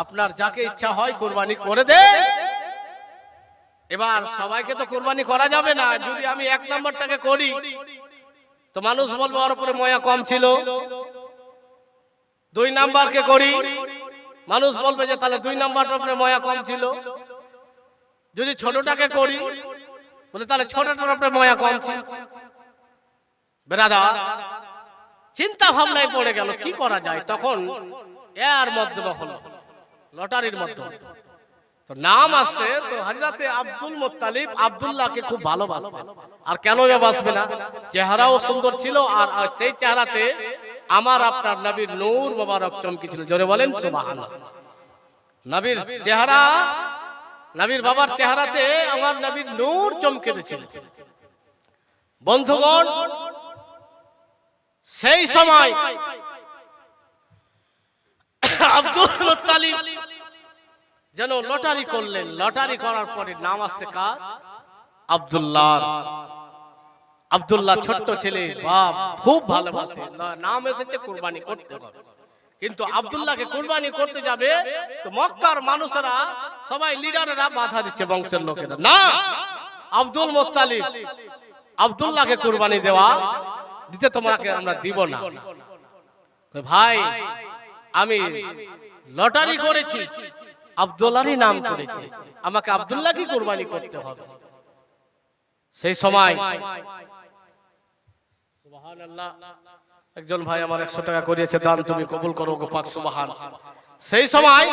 আপনার যাকে ইচ্ছা হয় কুরবানি করে দেন। এবার সবাইকে তো কুরবানি করা যাবে না। যদি আমি 1 নম্বরটাকে করি তো মানুষ বলবে ওর উপরে ময়া কম ছিল। 2 নাম্বারকে করি, মানুষ বলবে যে তাহলে 2 নাম্বারটার উপরে ময়া কম ছিল। যদি ছোটটাকে করি বলে তাহলে ছোটটার উপরে ময়া কম ছিল। বেরাদার চিন্তা ভাবনায় পড়ে গেল কি করা যায়। তখন এর মধ্যে হলো লটারির মধ্যে তো নাম আসছে। তো হযরতে আব্দুল মুত্তালিব আব্দুল্লাহকে খুব ভালোবাসতেন। আর কেন বাসবে না, চেহারাও সুন্দর ছিল। আর সেই চেহারাতে আমার আপনার নবীর নূর মোবারক চমকেছিল। জোরে বলেন সুবহানাল্লাহ। নবীর চেহারা, নবীর বাবার চেহারাতে আমার নবীর নূর চমকেছিল। বন্ধুগণ, সেই সময় আব্দুল মুত্তালিব যেন লটারি করলেন। লটারি করার পরে নাম আসছে কার? আব্দুল্লাহ। আব্দুল্লাহ ছোট্ট ছেলে, বাপ খুব ভালোবাসে। নাম এসেছে কুরবানি করতে হবে। কিন্তু আব্দুল্লাহকে কুরবানি করতে যাবে তো মক্কার মানুষেরা সবাই লিডারেরা বাধা দিচ্ছে, বংশের লোকেরা, না আব্দুল মুত্তালিব আব্দুল্লাহকে কুরবানি দিতে তোমাকে আমরা দিব না। ভাই আমি লটারি করেছি, আব্দুল্লাহরই নাম করেছে, আমাকে আব্দুল্লাহকে কুরবানি করতে হবে। সেই সময় সুবহানাল্লাহ একজন ভাই আমার 100 টাকা করিয়েছে, দান তুমি কবুল করো গো পাক সুবহান। সেই সময়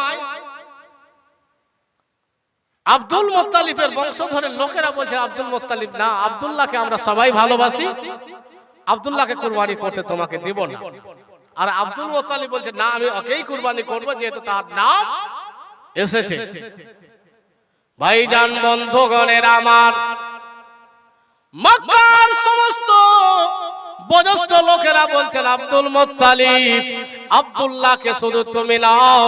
আব্দুল মুত্তালিবের বংশধরের লোকেরা বলছে আব্দুল মুত্তালিব না, আব্দুল্লাহকে আমরা সবাই ভালোবাসি, আব্দুল্লাহকে কুরবানি করতে তোমাকে দিব না। আর আব্দুল মুত্তালিব বলছে না, আমি ওকেই কুরবানি করব যেহেতু তার নাম এসেছে। ভাইজান বন্ধুগণের আমার, মক্কার সমস্ত বয়োজ্যেষ্ঠ লোকেরা বলছেন আব্দুল মুত্তালিব আব্দুল্লাহকে শুধু তুমি নাও,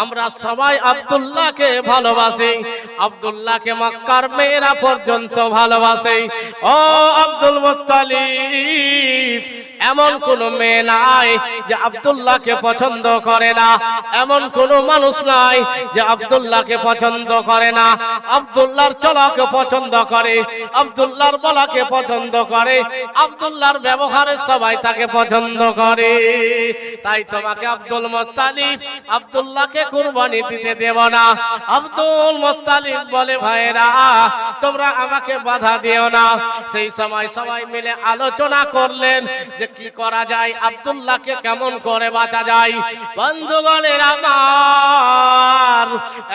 আমরা সবাই আব্দুল্লাহকে ভালোবাসি, আব্দুল্লাহকে মক্কার মেয়েরা পর্যন্ত ভালোবাসে। ও আব্দুল মুত্তালিব, এমন কোন মেয়ে নাই যে আব্দুল্লাহকে পছন্দ করে না, এমন কোন মানুষ নাই যে আব্দুল্লাহকে পছন্দ করে না। আব্দুল্লাহর চলাকে পছন্দ করে, আব্দুল্লাহর বলাকে পছন্দ করে, আব্দুল্লাহর ব্যবহারে সবাই তাকে পছন্দ করে। তাই তোমাকে আব্দুল মুত্তালিব আব্দুল্লাহকে কুরবানি দিতে দেব না। আব্দুল মুত্তালিব বলে ভাইরা তোমরা আমাকে বাধা দিও না। সেই সময় সবাই মিলে আলোচনা করলেন যে কি করা যায়, আব্দুল্লাহকে কেমন করে বাঁচা যায়। বন্ধুগণের আমার,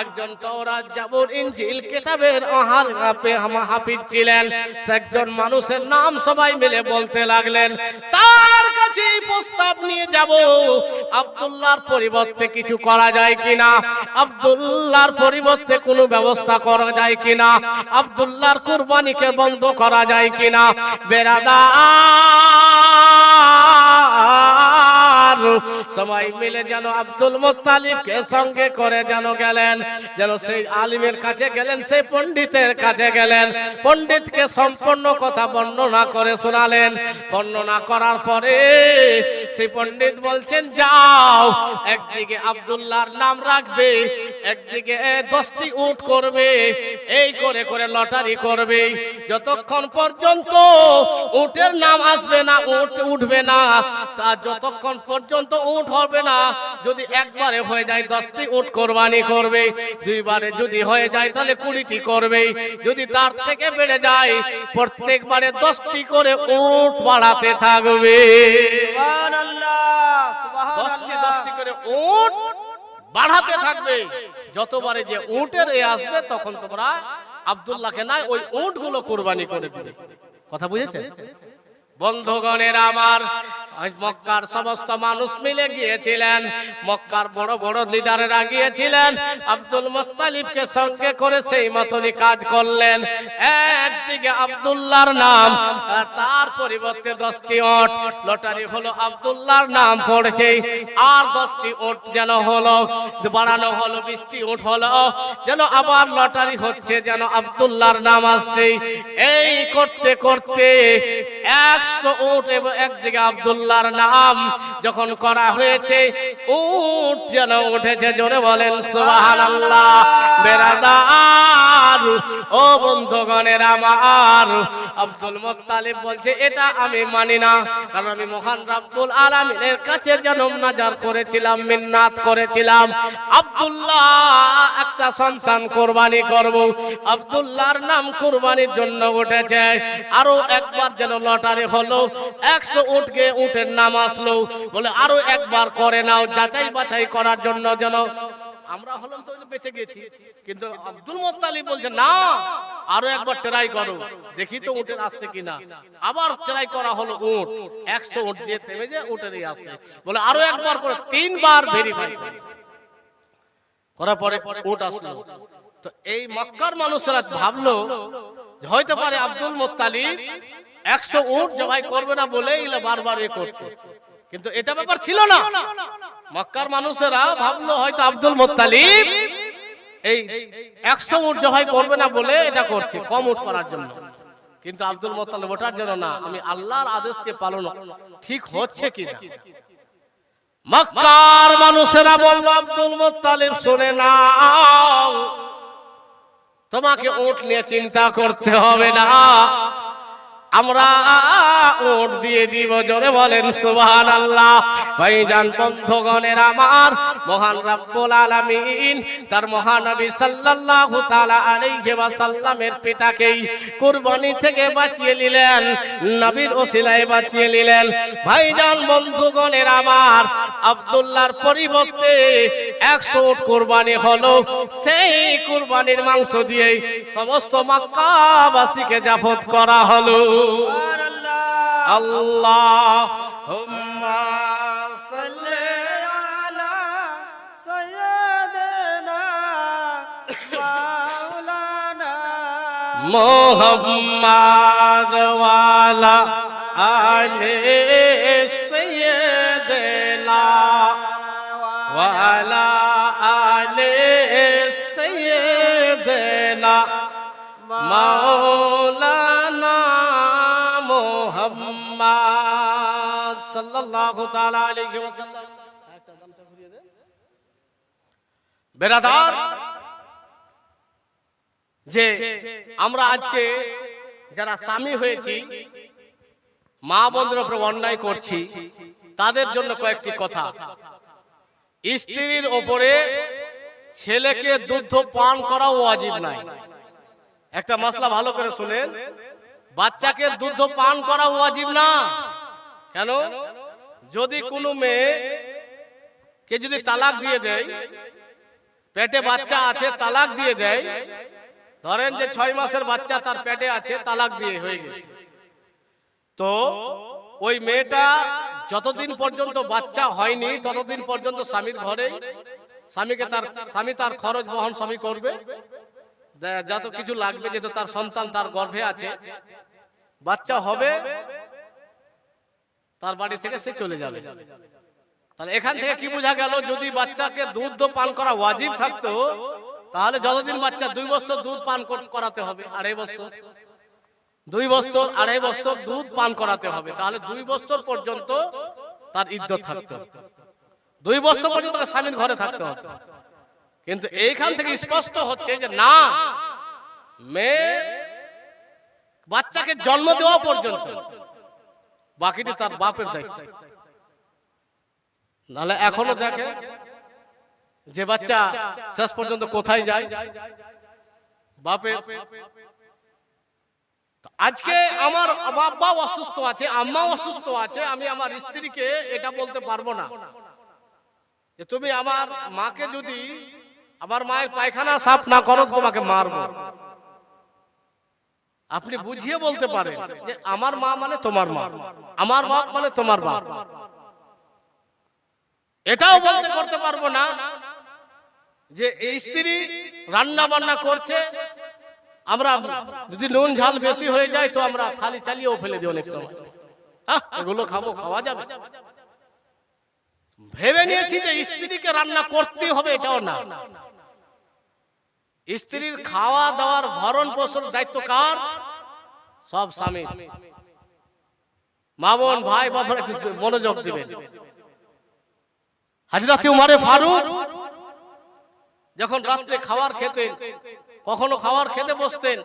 একজন তাওরাত জাবুর ইনজিল কিতাবের হাফিজ ছিলেন। একজন মানুষের নাম সবাই মিলে বলতে লাগলেন, তার কাছে প্রস্তাব নিয়ে যাব আব্দুল্লাহর পরিবর্তে কিছু করা যায় কিনা, আব্দুল্লাহর পরিবর্তে কোনো ব্যবস্থা করা যায় কিনা, আব্দুল্লাহর কুরবানিকে বন্ধ করা যায় কিনা। বেরাদার সবাই মিলে যেন আব্দুল মুত্তালিবকে সঙ্গে করে যেন গেলেন, যেন সেই আলিমের কাছে গেলেন, সেই পণ্ডিতের কাছে গেলেন। পণ্ডিতকে সম্পূর্ণ কথা বর্ণনা করে শোনালেন। বর্ণনা করার পরে সেই পণ্ডিত বলছেন যাও, একদিকে আব্দুল্লাহর নাম রাখবে, একদিকে 10টি উট করবে, এই করে করে লটারি করবে। যতক্ষণ পর্যন্ত উটের নাম আসবে না, উট উঠবে না, তা যতক্ষণ পর্যন্ত উট হবে না, যদি একবারে হয়ে যায় 10টি উট কোরবানি করবে, দুইবারে যদি হয়ে যায় তাহলে 20টি করবে, যদি তার থেকে বেড়ে যায় প্রত্যেকবারে 10টি করে উট বাড়াতে থাকবে। সুবহানাল্লাহ, সুবহানাল্লাহ, 10টি করে উট বাড়াতে থাকবে। যতবারে যে উটের এ আসবে তখন তোমরা আব্দুল্লাহকে নাই ওই উটগুলো কোরবানি করে দিবে। কথা বুঝেছেন? বন্ধুগণের আমার, মক্কার সমস্ত মানুষ মিলে গিয়েছিলেন, মক্কার বড় বড় লিডারেরা গিয়েছিলেন, আব্দুল মুত্তালিবকে সঙ্গে করে সেই মতনই কাজ করলেন। একদিকে আব্দুল্লাহর নাম, আর তার পরিবর্তে 10টি উট লটারি হলো, আব্দুল্লাহর নাম পড়েছে, আর 10টি উট যেন হলো, বাড়ানো হলো, 20টি উট হলো, যেন আবার লটারি হচ্ছে, যেন আব্দুল্লাহর নাম আসছে। এই করতে করতে 100 100 উট এবং একদিকে আব্দুল্লাহর নাম যখন করা হয়েছে, উট যেন উঠেছে, জোরে বলেন সুবহানাল্লাহ। বেরাদার ও বন্ধুগণের আমার, আব্দুল মুত্তালিব বলছে এটা আমি মানি না, কারণ আমি মহান রব্বুল আলামিনের কাছে জনম নাজার করেছিলাম, মিন্নাত করেছিলাম, আব্দুল্লাহ একটা সন্তান কুরবানি করব। আব্দুল্লাহর নাম কুরবানির জন্য উঠেছে। আরো একবার যেন লটারি হলো, 100 উটকে উটের নাম আসলো, বলে আরো একবার করে নাও, যাচাই বাছাই করার জন্য। যেন আমরা হলাম তো বেঁচে গেছি, কিন্তু আব্দুল মুত্তালিব বলছে না, আরো একবার ট্রাই করো, দেখি তো উটের আসছে কিনা। আবার ট্রাই করা হলো, উট 100 উট যে থেমে যে উটেরই আসছে, বলে আরো একবার করে 3 বার ভেরিফাই করার পরে উট আসলো। তো এই মক্কার মানুষরা ভাবলো হয়তো পারে আব্দুল মুত্তালিব 100 উট জবাই করবে না বলে এগুলো বারবার এ করছে, কিন্তু এটা ব্যাপার ছিল না। মক্কার মানুষেরা ভাবলো হয়তো আব্দুল মুত্তালিব এই 100 উট জবাই করবে না বলে এটা করছে, কম উট করার জন্য। কিন্তু আব্দুল মুত্তালিব ওটার জন্য না, আমি আল্লাহর আদেশকে পালন ঠিক হচ্ছে কিনা। মক্কার মানুষেরা বলল আব্দুল মুত্তালিব শুনে নাও, তোমাকে উট নিয়ে চিন্তা করতে হবে না, আমরা উট দিয়ে দিব, জোরে বলেন সুবহানাল্লাহ। ভাইজান বন্ধুগণের আমার, মহান রব্বুল আলামিন তার মহানবী সাল্লাল্লাহু তাআলা আলাইহি ওয়াসাল্লামের পিতাকেই কুরবানি থেকে বাঁচিয়ে নিলেন, নবীর ওসিলায় বাঁচিয়ে নিলেন। ভাইজান বন্ধুগণের আমার, আব্দুল্লাহর পরিবর্তে 100 উট কুরবানি হলো। সেই কুরবানির মাংস দিয়ে সমস্ত মক্কাবাসীকে জাফত করা হলো। আল্লাহুম্মা সাল্লি আলা সাইয়্যিদিনা মাওলানা মুহাম্মাদ ওয়া আলা আলি সাইয়্যিদিনা ওয়া আলা আলি সাইয়্যিদিনা মাওলানা মুহাম্মদ সাল্লাল্লাহু তাআলা আলাইহি ওয়াসাল্লাম। বেরাদার, যে আমরা আজকে যারা স্বামী হয়েছি, মা বোনদের উপর অন্যায় করছি, তাদের জন্য কয়েকটি কথা। স্ত্রীর উপরে ছেলেকে দুধ পান করা ওয়াজিব নাই। একটা মাসলা ভালো করে শুনেন, বাচ্চাকে দুধ পান করা ওয়াজিব না। কেন? যদি কোনো মেয়ে কে যদি তালাক দিয়ে দেয়, পেটে বাচ্চা আছে তালাক দিয়ে দেয়, ধরেন যে 6 মাসের বাচ্চা তার পেটে আছে, তালাক দিয়ে হয়ে গেছে, তো ওই মেয়েটা যতদিন পর্যন্ত বাচ্চা হয়নি ততদিন পর্যন্ত স্বামীর ঘরে, স্বামী তার খরচ বহন স্বামী করবে, যত কিছু লাগবে, যেহেতু তার সন্তান তার গর্ভে আছে, বাচ্চা হবে তার বাড়ি থেকে সে চলে যাবে। তাহলে এখান থেকে কি বোঝা গেল, যদি বাচ্চাকে দুধ পান করা ওয়াজিব থাকতো, তাহলে যতদিন বাচ্চা 2 বছর দুধ পান করাতে হবে, 2.5 বছর, 2 বছর 2.5 বছর দুধ পান করাতে হবে, তাহলে 2 বছর পর্যন্ত তার ইদ্যত থাকতো, 2 বছর পর্যন্ত স্বামীর ঘরে থাকতে হতো। কিন্তু এইখান থেকে স্পষ্ট হচ্ছে যে না, মেয়ে বাচ্চাকে জন্ম দেওয়া পর্যন্ত, বাকিটি তার বাপের দায়িত্ব। নাহলে এখনো দেখে যে বাচ্চা শেষ পর্যন্ত কোথায় যায়, বাপের। আজকে আমার বাবা অসুস্থ আছে, আম্মা অসুস্থ আছে, আমি আমার স্ত্রীকে এটা বলতে পারবো না যে তুমি আমার মাকে, যদি আমার মায়ের পায়খানা সাফ না করো তোমাকে মারবো। আপনি বুঝিয়ে বলতে পারেন যে আমার মা মানে তোমার মা, আমার বাপ মানে তোমার বাপ। এটাও বলতে করতে পারবো না যে এই স্ত্রী রান্না বান্না করছে, আমরা যদি নুন ঝাল বেশি হয়ে যায় তো আমরা থালি চালিয়েও ফেলে দিই অনেক সময়, এগুলো খাবো, খাওয়া যাবে। ভেবে নিয়েছি যে স্ত্রীকে রান্না করতে হবে, এটাও না। স্ত্রীর খাওয়া দাওয়ার ভরণ পোষণ দায়িত্ব কার? সব স্বামী। মা বোন ভাই বাবারা কিছু মনোযোগ দিবেন। হযরত উমর ফারুক যখন রাত্রে খাবার খেতেন, কখনো খাবার খেতে বসতেন,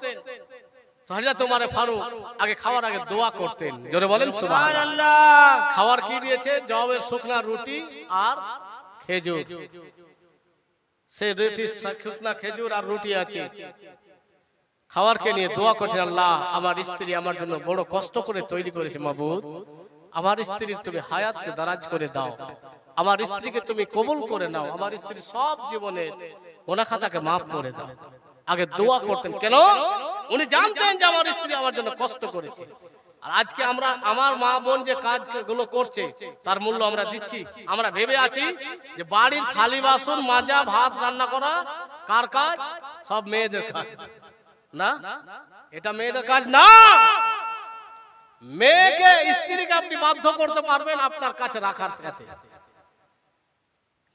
তো হযরত উমর ফারুক আগে খাওয়ার আগে দোয়া করতেন। জোরে বলেন সুবহানাল্লাহ। খাবার কি দিয়েছে? জবের শুকনা রুটি আর খেজুর। সেই রুটি, শুকনা খেজুর আর রুটি আছে। খাবারকে নিয়ে দোয়া করছেন, আল্লাহ আমার স্ত্রী আমার জন্য বড় কষ্ট করে তৈরি করেছে, মাবুদ আমার স্ত্রীর তুমি হায়াতকে দারাজ করে দাও, আমার স্ত্রীকে তুমি কবুল করে নাও, আমার স্ত্রীর সব জীবনের গুনাহ খাতাকে মাফ করে দাও। আগে দোয়া করতেন। কেন? উনি জানতেন যে আমার স্ত্রী আমার জন্য কষ্ট করেছে। আর আজকে আমরা, আমার মা বোন যে কাজগুলো করছে তার মূল্য আমরা দিচ্ছি। আমরা ভেবে আছি যে বাড়ির থালি বাসন মাজা, ভাত রান্না করা কার কাজ? সব মেয়েদের কাজ। না, এটা মেয়েদের কাজ না। মেয়েকে, স্ত্রীকে আপনি বাধ্য করতে পারবেন আপনার কাছে রাখার ক্ষেত্রে,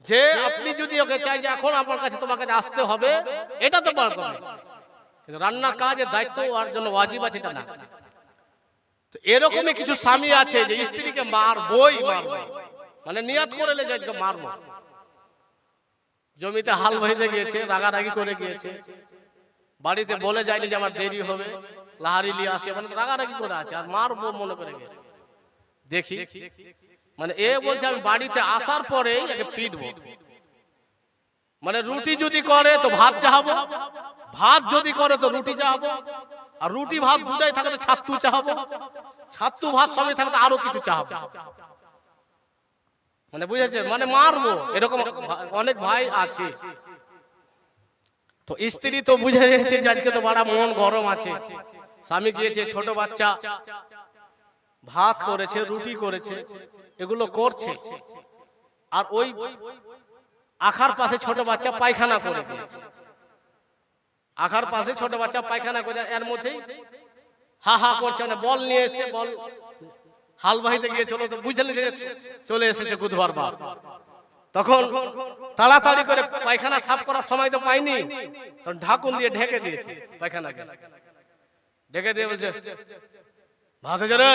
যে আপনি যদি ওকে চাই যে এখন আমার কাছে, তোমার কাছে আসতে হবে, এটা তো পারবেন। কিন্তু রান্নার কাজের দায়িত্ব ওর জন্য ওয়াজিব আছে, এটা না। তো এরকমই কিছু স্বামী আছে যে স্ত্রীকে মারবই, মানে নিয়ত করে লেগে আজকে মারবো। জমিতে হাল বইতে গিয়েছে, রাগারাগি করে গিয়েছে, বাড়িতে বলে যায়নি যে আমার দেরি হবে, লাহারি নিয়ে আসে, মানে রাগারাগি করে আছে, আর মারবো মনে করে গেছে। দেখি মানে এ বলছে আমি বাড়িতে আসার পরে একে পিটবো। মানে রুটি যদি করে তো ভাত চাহাবো, ভাত যদি করে তো রুটি চাহাবো, আর রুটি ভাত দুটাই থাকে তো ছাত্তু চাহাবো, ছাত্তু ভাত সঙ্গে থাকে তো আরো কিছু চাহাবো। মানে বুঝেছে, মানে মারবো, এরকম অনেক ভাই আছে। তো স্ত্রী তো বুঝে গেছে যে আজকে তো বড় মন গরম আছে, স্বামী গিয়েছে, ছোট বাচ্চা ভাত করেছে, রুটি করেছে, এগুলো করছে, আর ওই আখার পাশে ছোট বাচ্চা পায়খানা করে দিয়েছে। আখার পাশে ছোট বাচ্চা পায়খানা করে, এর মধ্যেই হা হা করছে, মানে বল নিয়ে এসে, বল হাল বাহিতে গিয়েছিল, তো বুঝলে যে চলে এসেছে বুধবার বার। তখন তাড়াতাড়ি করে পায়খানা সাফ করার সময় তো পাইনি, তখন ঢাকুন দিয়ে ঢেকে দিয়েছে পায়খানাকে। ঢেকে দিয়ে বলছে ভাত হয়েছে রে?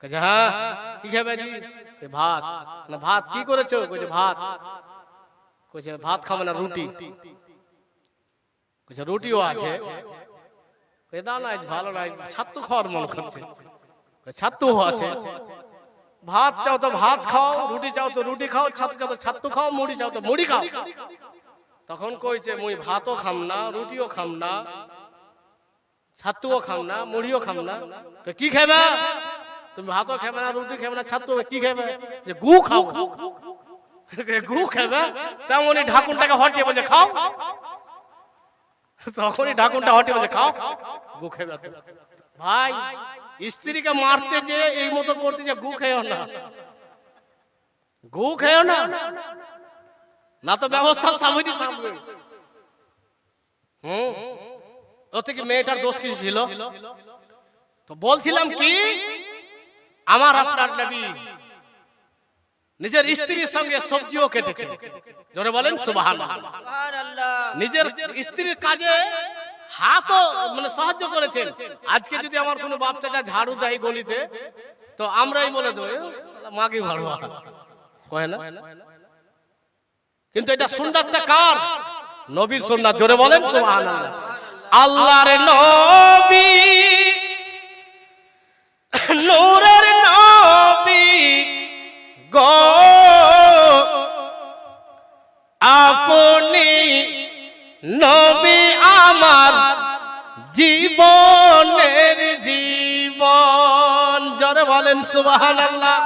হ্যাঁ। কি খাবে জি? ভাত। না ভাত কি করেছো? কইছে ভাত। কইছে ভাত খাবে না, রুটি। কইছে রুটিও আছে। কইছে না না ভালো নাই, ছাত্তু খাওয়ার মন করছে। ছাত্তু আছে। ভাত চাও তো ভাত খাও, রুটি চাও তো রুটি খাও, ছাত্তু চাও তো ছাত্তু খাও, মুড়ি চাও তো মুড়ি খাও। তখন কইছে মুই ভাতও খাম না, রুটিও খাম না, ছাত্তুও খাম না, মুড়িও খাম না। কি খাবে? তুমি ভাতও খাবে না, রুটি খাবে না, ছাত্তু কি খাবে? যে গু খাও। গু খাবে? তেমনই ঢাকুনটাকে হটিয়ে বলছে খাও। তখনই ঢাকুনটা হটিয়ে বলছে খাও, গু খাবে। ভাই স্ত্রীকে মারতে যে এই মতো করতে যে গু খেও না, গু খেও না, না তো ব্যবস্থা সামনে থাকবে। ওতে কি মেয়েটার দোষ কিছু ছিল? তো বলছিলাম কি, আমার আপনার নবী নিজের স্ত্রীর সঙ্গে সবজিও কেটেছে। জোরে বলেন সুবহানাল্লাহ। নিজের স্ত্রীর কাজে হাতও মানে সাহায্য করেছেন। আজকে যদি আমার কোনো বাপ চাচা ঝাড়ু দেয় গলিতে, তো আমরাই বলে দেবো মাগি ভাড়ু কয় না। কিন্তু এটা সুন্নাতটা কার? নবীর সুন্নাত। জোরে বলেন সুবহানাল্লাহ। আল্লাহর নবী, নূরের নবী গো, আপনি নবী আমার জীবনের জীবন। জোরে বলেন সুবহানাল্লাহ।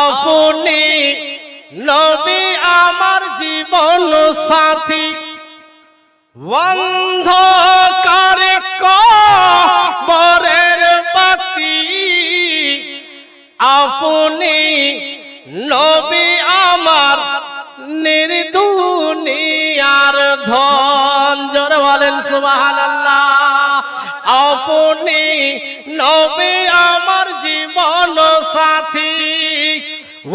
আপনি নবী আমার জীবন সাথী, অন্ধকার কবরের বাতি, আপনি নবী আমার নির্দুনিয়ার ধন। জোরে বলেন সুবহানাল্লাহ। আপনি নবী আমার জীবন সাথী,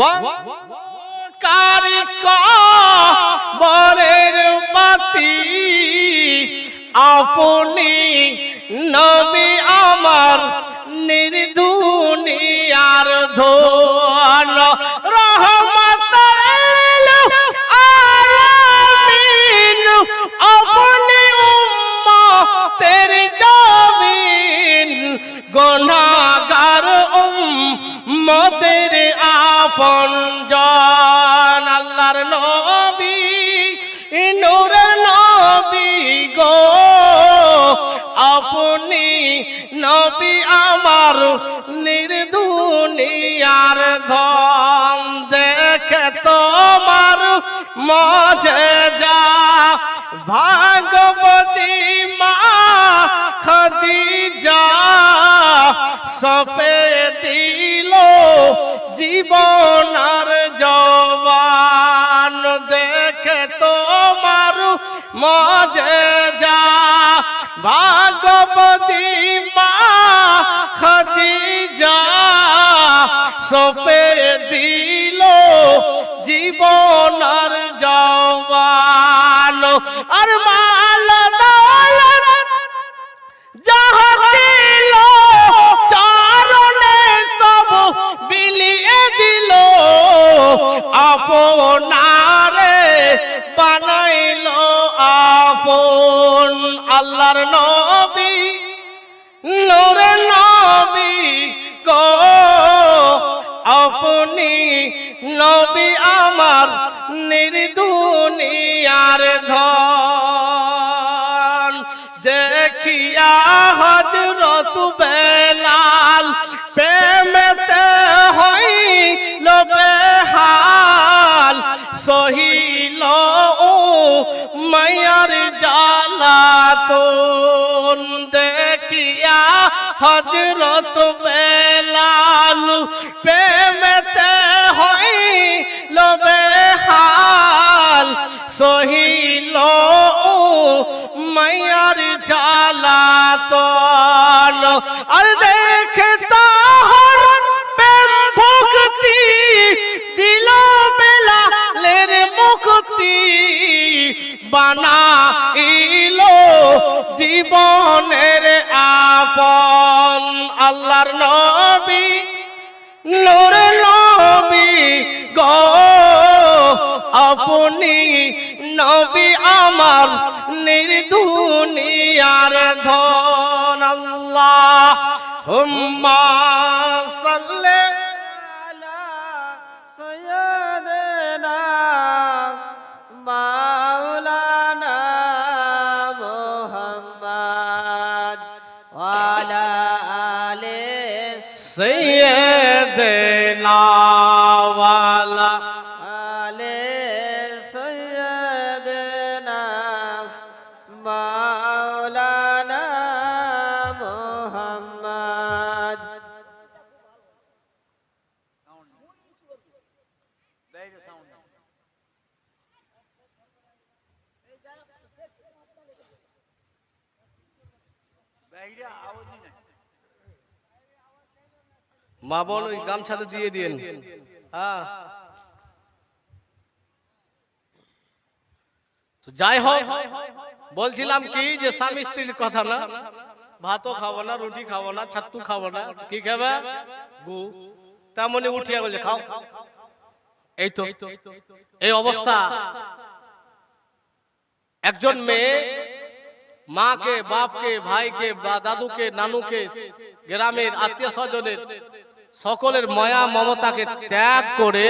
অন্ধকার কবরের বাতি, আপনি নবী আমার নির্দুনিয়ার ধন রহমতুল আলামিন আপনি উম্মতের জামিন গুনাহগার উম্মতের আপনজন আল্লাহর নবী নূরের নবী গো আপনি নবী আমার নির্দুনিয়ার ধন দেখে তোমার মজেজা ভাগবতী মা খাদিজা সপে দিল জীবন আর জবান দেখে তোমার মজেজা ভাগবতী মা খাদিজা সপে দিল জীবন আর জবান আর মাল দৌলত যাহা ছিল চরণে সব বিলিয়ে দিল আপনারে বানাইল আপন আল্লাহর নবী নূরের নবী গো আপনি নবী আমার নির্দুনিয়ার ধন দেখিয়া হযরত বেলাল প্রেমেতে হইল বেহাল সহিল মায়ার জালাতন দেখিয়া হযরত বেলাল প্রেমেতে হইল বেহাল সহিল মায়ার জালাতন আর দেখে তাহার প্রেম ভক্তি দিল বেলালের মুক্তি বানাইল জীবনের আপন আল্লাহর নবী নূরের নবী গো আপনি নবী আমার নির্দুনিয়ার ধন আল্লাহুম্মা সাল্লি আলা সাইয়্যিদিনা মাওলানা মুহাম্মদ ওয়া আলা আলি সাইয়্যিদিনা ওয়া আলা আলি সাইয়্যিদিনা মাওলানা মুহাম্মদ মা বোন ওই গামছাতে দিয়ে দিন হ্যাঁ তো যাই হোক বলছিলাম কি যে স্বামী স্ত্রীর কথা না ভাতও খাবো না রুটি খাবো না ছাতু খাবো না কি খাবে গু তেমনি উঠিয়া বলছে খাও এই তো এই অবস্থা একজন মেয়ে মাকে বাপকে ভাইকে বা দাদুকে নানুকে গ্রামের আত্মীয় স্বজনের সকলের মায়া মমতাকে ত্যাগ করে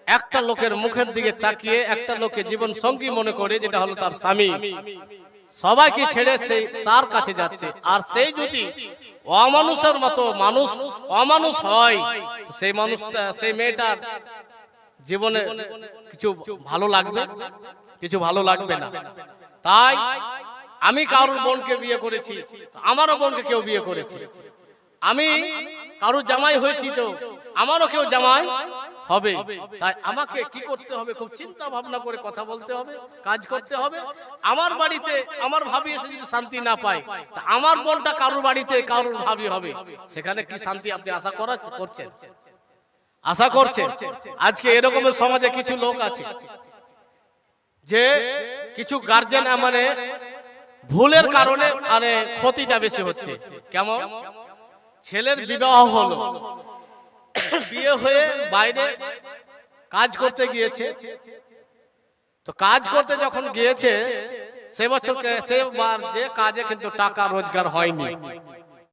একটা লোকের মুখের দিকে তাকিয়ে একটা লোকে জীবন সঙ্গী মনে করে যেটা হলো তার স্বামী সবাইকে ছেড়ে সেই তার কাছে যাচ্ছে আর সেই যদি অমানুষের মতো মানুষ অমানুষ হয় সেই মানুষটা সেই মেয়েটার জীবনে কিছু ভালো লাগবে কিছু ভালো লাগবে না তাই আমি কারোর বোনকে বিয়ে করেছি আমারও বোনকে কেউ বিয়ে করেছে আমি কারোর জামাই হয়েছি তো আমারও কেউ জামাই হবে তাই আমাকে কি করতে হবে খুব চিন্তা ভাবনা করে কথা বলতে হবে কাজ করতে হবে আমার বাড়িতে আমার ভাবি এসে যদি শান্তি না পায় তা আমার বোনটা কারোর বাড়িতে কারোর ভাবি হবে সেখানে কি শান্তি আপনি আশা করছেন আশা করছেন আজকে এরকমের সমাজে কিছু লোক আছে যে কিছু গার্জেন মানে ভুলের কারণে মানে ক্ষতিটা বেশি হচ্ছে। কেমন? ছেলের বিবাহ হলো, বিয়ে হয়ে বাইরে কাজ করতে গিয়েছে, তো কাজ করতে যখন গিয়েছে সে বছর যে কাজে কিন্তু টাকা রোজগার হয়নি,